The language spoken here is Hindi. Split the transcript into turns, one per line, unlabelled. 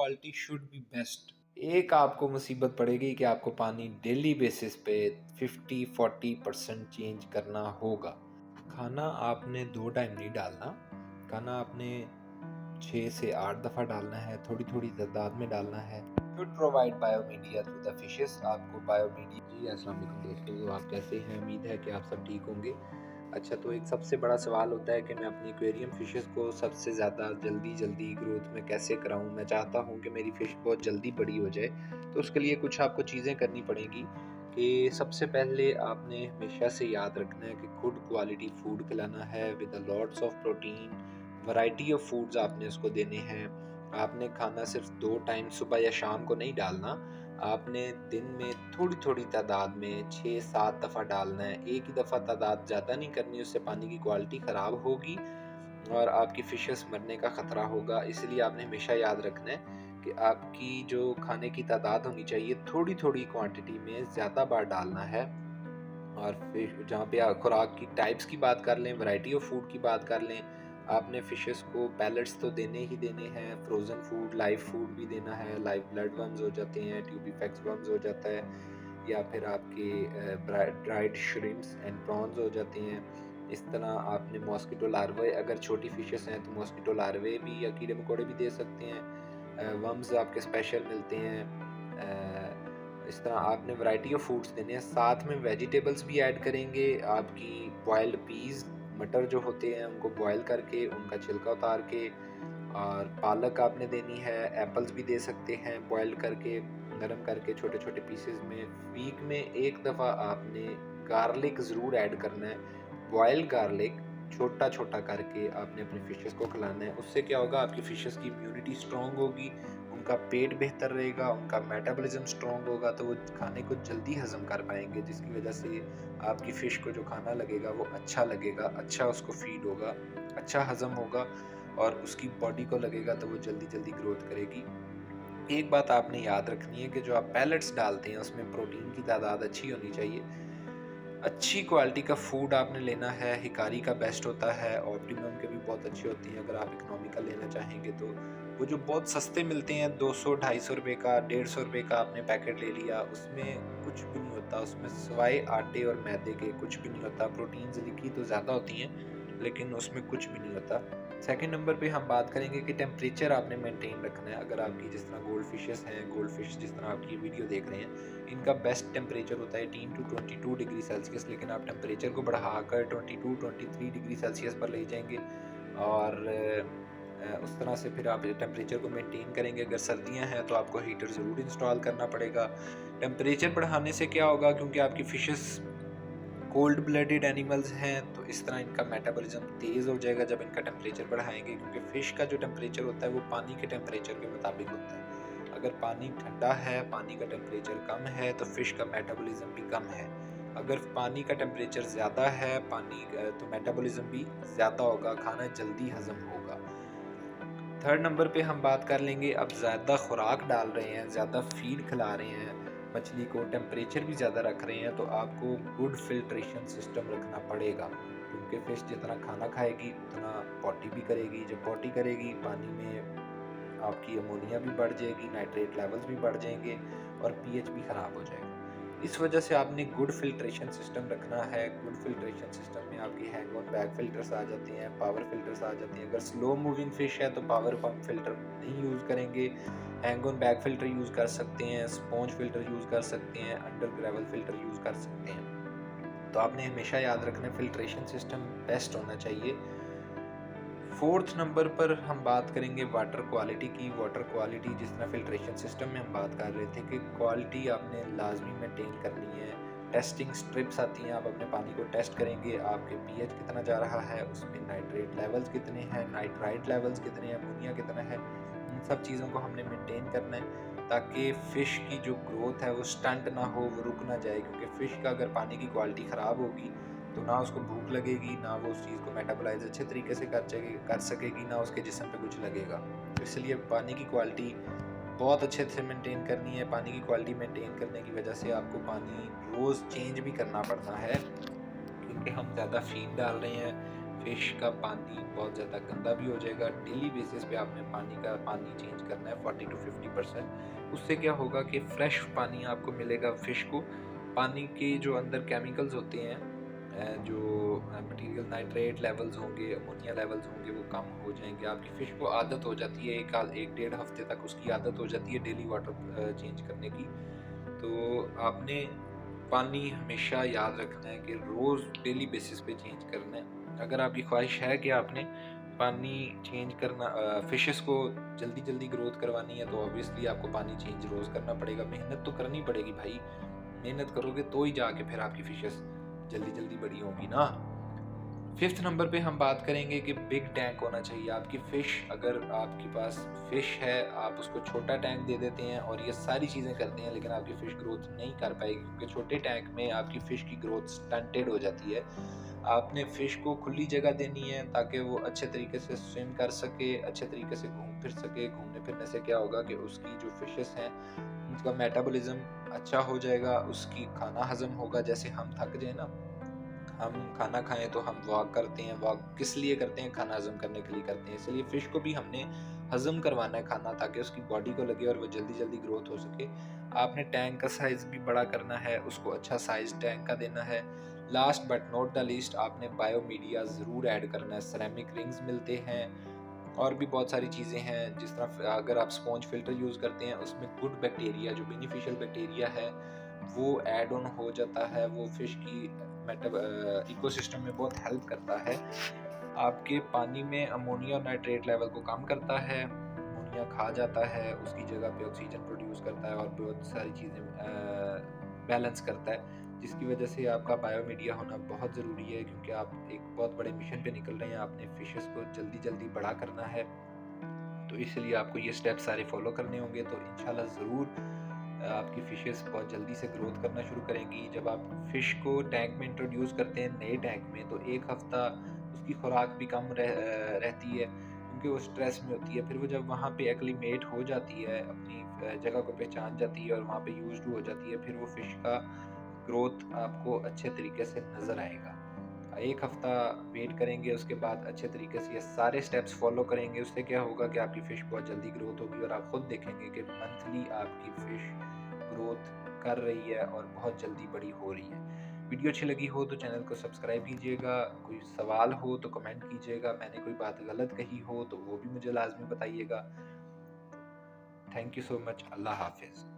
Quality should be best. एक आपको मुसीबत पड़ेगी कि आपको पानी डेली बेसिस पे 50-40% चेंज करना होगा। खाना आपने 2 टाइम नहीं डालना, खाना आपने 6 से 8 दफ़ा डालना है, थोड़ी-थोड़ी तादाद में डालना है। Should provide biomedia through the fishes. आपको बायोमीडिया जी अस्सलाम वालेकुम दोस्तों, तो आप कैसे हैं? उम्मीद है कि आप सब ठीक होंगे। अच्छा, तो एक सबसे बड़ा सवाल होता है कि मैं अपनी एक्वेरियम फ़िशेस को सबसे ज़्यादा जल्दी ग्रोथ में कैसे कराऊँ? मैं चाहता हूँ कि मेरी फ़िश बहुत जल्दी बड़ी हो जाए, तो उसके लिए कुछ आपको चीज़ें करनी पड़ेंगी कि सबसे पहले आपने हमेशा से याद रखना है कि गुड क्वालिटी फूड खिलाना है with a lots of protein, variety of foods आपने उसको देने हैं। आपने खाना सिर्फ 2 टाइम सुबह या शाम को नहीं डालना, आपने दिन में थोड़ी-थोड़ी तादाद में 6-7 दफ़ा डालना है। एक ही दफ़ा तादाद ज़्यादा नहीं करनी, उससे पानी की क्वालिटी ख़राब होगी और आपकी फ़िशेस मरने का ख़तरा होगा। इसलिए आपने हमेशा याद रखना है कि आपकी जो खाने की तादाद होनी चाहिए, थोड़ी-थोड़ी क्वांटिटी में ज़्यादा बार डालना है। और फिर जहाँ पे खुराक की टाइप्स की बात कर लें, वैरायटी ऑफ फूड की बात कर लें, आपने फ़िशेस को पैलेट्स तो देने ही देने हैं, फ्रोज़न फूड, लाइव फूड भी देना है। लाइव ब्लड वर्म्स हो जाते हैं, ट्यूबिफेक्स वर्म्स हो जाता है, या फिर आपके ड्राइड श्रिम्प्स एंड प्रॉन्स हो जाते हैं। इस तरह आपने मॉस्किटो लार्वाए, अगर छोटी फ़िशेस हैं तो मॉस्किटो लार्वाए भी या कीड़े-मकोड़े भी दे सकते हैं। वर्म्स आपके स्पेशल मिलते हैं। इस तरह आपने वैरायटी ऑफ फूड्स देने हैं, साथ में वेजिटेबल्स भी ऐड करेंगे। आपकी बॉइल्ड पीज़, मटर जो होते हैं उनको बॉयल करके उनका छिलका उतार के, और पालक आपने देनी है। एप्पल्स भी दे सकते हैं बॉइल्ड करके, नरम करके छोटे-छोटे पीसेस में। वीक में 1 दफ़ा आपने गार्लिक ज़रूर ऐड करना है। बॉइल्ड गार्लिक छोटा-छोटा करके आपने अपनी फ़िशेस को खिलाना है। उससे क्या होगा, आपकी फ़िशेस की इम्यूनिटी स्ट्रॉन्ग होगी, उनका पेट बेहतर रहेगा, उनका मेटाबॉलिज़्म स्ट्रॉन्ग होगा, तो वो खाने को जल्दी हज़म कर पाएँगे, जिसकी वज़ह से आपकी फ़िश को जो खाना लगेगा वो अच्छा लगेगा, अच्छा उसको फ़ीड होगा, अच्छा हज़म होगा और उसकी बॉडी को लगेगा तो वो जल्दी-जल्दी ग्रोथ करेगी। एक बात आपने याद रखनी है कि जो आप पैलेट्स डालते हैं उसमें प्रोटीन की तादाद अच्छी होनी चाहिए। अच्छी क्वालिटी का फूड आपने लेना है। हिकारी का बेस्ट होता है, ऑप्टिमम के भी बहुत अच्छे होते हैं अगर आप इकोनॉमिकल लेना चाहेंगे तो। वो जो बहुत सस्ते मिलते हैं, 200-250 रुपए का, 150 रुपए का आपने पैकेट ले लिया, उसमें कुछ भी नहीं होता, उसमें सिवाय आटे और मैदे के कुछ भी नहीं होता। प्रोटीन्स लिखी तो ज़्यादा होती हैं लेकिन उसमें कुछ भी नहीं होता। सेकंड नंबर पे हम बात करेंगे कि टेम्परेचर आपने मेंटेन रखना है। अगर आपकी जिस तरह गोल्ड फिशेस हैं, गोल्ड फिश जिस तरह आपकी वीडियो देख रहे हैं, इनका बेस्ट टेम्परेचर होता है 18 टू 22 डिग्री सेल्सियस, लेकिन आप टेम्परेचर को बढ़ाकर 22-23 डिग्री सेल्सियस पर ले जाएंगे और उस तरह से फिर आप टेम्परेचर को मेंटेन करेंगे। अगर सर्दियां हैं तो आपको हीटर ज़रूर इंस्टॉल करना पड़ेगा। टेम्परेचर बढ़ाने से क्या होगा, क्योंकि आपकी फिशेस कोल्ड ब्लडेड एनिमल्स हैं तो इस तरह इनका मेटाबॉलिज्म तेज़ हो जाएगा जब इनका टेम्परेचर बढ़ाएंगे, क्योंकि फ़िश का जो टेम्परेचर होता है वो पानी के टेम्परेचर के मुताबिक होता है। अगर पानी ठंडा है, पानी का टेम्परेचर कम है, तो फ़िश का मेटाबॉलिज्म भी कम है। अगर पानी का टेम्परेचर ज़्यादा है, तो मेटाबॉलिज्म भी ज़्यादा होगा, खाना जल्दी हज़म होगा। थर्ड नंबर पे हम बात कर लेंगे, अब ज़्यादा खुराक डाल रहे हैं, ज़्यादा फीड खिला रहे हैं मछली को, टेम्परेचर भी ज़्यादा रख रहे हैं, तो आपको गुड फिल्ट्रेशन सिस्टम रखना पड़ेगा, क्योंकि फ़िश जितना खाना खाएगी उतना पॉटी भी करेगी। जब पॉटी करेगी, पानी में आपकी अमोनिया भी बढ़ जाएगी, नाइट्रेट लेवल्स भी बढ़ जाएंगे और पीएच भी ख़राब हो जाएगा। इस वजह से आपने गुड फिल्ट्रेशन सिस्टम रखना है। गुड फिल्ट्रेशन सिस्टम में आपके हैंग ऑन बैग फिल्टर्स आ जाते हैं, पावर फिल्टर्स आ जाते हैं। अगर स्लो मूविंग फिश है तो पावर पंप फिल्टर नहीं यूज़ करेंगे, hang on bag filter use कर सकते हैं, स्पॉन्ज फिल्टर यूज़ कर सकते हैं, अंडर ग्रेवल फिल्टर यूज़ कर सकते हैं। तो आपने हमेशा याद रखना है फिल्ट्रेशन सिस्टम बेस्ट होना चाहिए। फोर्थ नंबर पर हम बात करेंगे वाटर क्वालिटी की। वाटर क्वालिटी जिस तरह फिल्ट्रेशन सिस्टम में हम बात कर रहे थे कि क्वालिटी आपने लाजमी मेंटेन करनी है। टेस्टिंग स्ट्रिप्स आती हैं, आप अपने पानी को टेस्ट करेंगे, आपके पीएच कितना जा रहा है, उसमें नाइट्रेट लेवल्स कितने हैं, नाइट्राइट लेवल्स कितने हैं, अमोनिया कितना है। इन सब चीज़ों को हमने मेंटेन करना है ताकि फ़िश की जो ग्रोथ है वो स्टंट ना हो, वो रुक ना जाए, क्योंकि फ़िश का अगर पानी की क्वालिटी ख़राब होगी तो ना उसको भूख लगेगी, ना वो उस चीज़ को मेटाबोलाइज़ अच्छे तरीके से कर सकेगी, ना उसके जिस्म पे कुछ लगेगा। तो इसलिए पानी की क्वालिटी बहुत अच्छे से मेंटेन करनी है। पानी की क्वालिटी मेंटेन करने की वजह से आपको पानी रोज़ चेंज भी करना पड़ता है, क्योंकि हम ज़्यादा फ़ीड डाल रहे हैं, फ़िश का पानी बहुत ज़्यादा गंदा भी हो जाएगा। डेली बेसिस पे आपने पानी चेंज करना है 40 टू 50%। उससे क्या होगा कि फ्रेश पानी आपको मिलेगा फ़िश को। पानी के जो अंदर केमिकल्स होते हैं, जो मटीरियल नाइट्रेट लेवल्स होंगे, अमोनिया लेवल्स होंगे, वो कम हो जाएँगे। आपकी फ़िश को आदत हो जाती है 1 डेढ़ हफ़्ते तक उसकी आदत हो जाती है डेली वाटर चेंज करने की। तो आपने पानी हमेशा याद रखना है कि रोज़ डेली बेसिस पे चेंज करना है। अगर आपकी ख्वाहिश है कि आपने पानी चेंज करना, फिशेस को जल्दी-जल्दी ग्रोथ करवानी है, तो ऑब्वियसली आपको पानी चेंज रोज़ करना पड़ेगा। मेहनत तो करनी पड़ेगी भाई, मेहनत करोगे तो ही जाके फिर आपकी फिशेस जल्दी-जल्दी बड़ी होंगी ना। 5th नंबर पे हम बात करेंगे कि बिग टैंक होना चाहिए। आपकी फ़िश, अगर आपके पास फ़िश है, आप उसको छोटा टैंक दे देते हैं और ये सारी चीज़ें करते हैं, लेकिन आपकी फ़िश ग्रोथ नहीं कर पाएगी क्योंकि छोटे टैंक में आपकी फ़िश की ग्रोथ स्टंटेड हो जाती है। आपने फ़िश को खुली जगह देनी है ताकि वो अच्छे तरीके से स्विम कर सके, अच्छे तरीके से घूम फिर सके। घूमने-फिरने से क्या होगा कि उसकी जो फ़िशेज़ हैं, उनका मेटाबॉलिज़्म अच्छा हो जाएगा, उसकी खाना हज़म होगा। जैसे हम थक जाएँ ना, हम खाना खाएँ तो हम वॉक करते हैं, वॉक किस लिए करते हैं? खाना हज़म करने के लिए करते हैं। इसलिए फ़िश को भी हमने हज़म करवाना है खाना, ताकि उसकी बॉडी को लगे और वो जल्दी-जल्दी ग्रोथ हो सके। आपने टैंक का साइज़ भी बड़ा करना है, उसको अच्छा साइज़ टैंक का देना है। Last but not the least, आपने बायो मीडिया ज़रूर ऐड करना है। सेरेमिक रिंग्स मिलते हैं और भी बहुत सारी चीज़ें हैं, जिस तरह अगर आप स्पॉन्ज फ़िल्टर यूज़ करते हैं, उसमें गुड बैक्टीरिया, जो बेनिफिशियल बैक्टीरिया है, वो ऐड ऑन हो जाता है। वो फ़िश की इकोसिस्टम में बहुत हेल्प करता है। आपके पानी में अमोनिया और नाइट्रेट लेवल को कम करता है। अमोनिया खा जाता है, उसकी जगह पे ऑक्सीजन प्रोड्यूस करता है और बहुत सारी चीज़ें बैलेंस करता है। जिसकी वजह से आपका बायोमीडिया होना बहुत ज़रूरी है, क्योंकि आप एक बहुत बड़े मिशन पे निकल रहे हैं। आपने फिशेस को जल्दी-जल्दी बड़ा करना है। तो इसलिए आपको ये स्टेप सारे फॉलो करने होंगे, तो इंशाल्लाह ज़रूर आपकी फिशेस बहुत जल्दी से ग्रोथ करना शुरू करेंगी। जब आप फिश को टैंक में इंट्रोड्यूस करते हैं नए टैंक में, तो 1 हफ्ता उसकी खुराक भी कम रहती है, क्योंकि वो स्ट्रेस में होती है। फिर वो जब वहाँ पे एक्लिमेट हो जाती है, अपनी जगह को पहचान जाती है और वहाँ पे यूज्ड हो जाती है, फिर वो फिश का ग्रोथ आपको अच्छे तरीके से नज़र आएगा। 1 हफ्ता वेट करेंगे, उसके बाद अच्छे तरीके से ये सारे स्टेप्स फॉलो करेंगे। उससे क्या होगा कि आपकी फ़िश बहुत जल्दी ग्रोथ होगी और आप खुद देखेंगे कि मंथली आपकी फ़िश ग्रोथ कर रही है और बहुत जल्दी बड़ी हो रही है। वीडियो अच्छी लगी हो तो चैनल को सब्सक्राइब कीजिएगा। कोई सवाल हो तो कमेंट कीजिएगा। मैंने कोई बात गलत कही हो तो वो भी मुझे लाज़मी बताइएगा। Thank you so much. Allah हाफ़िज़।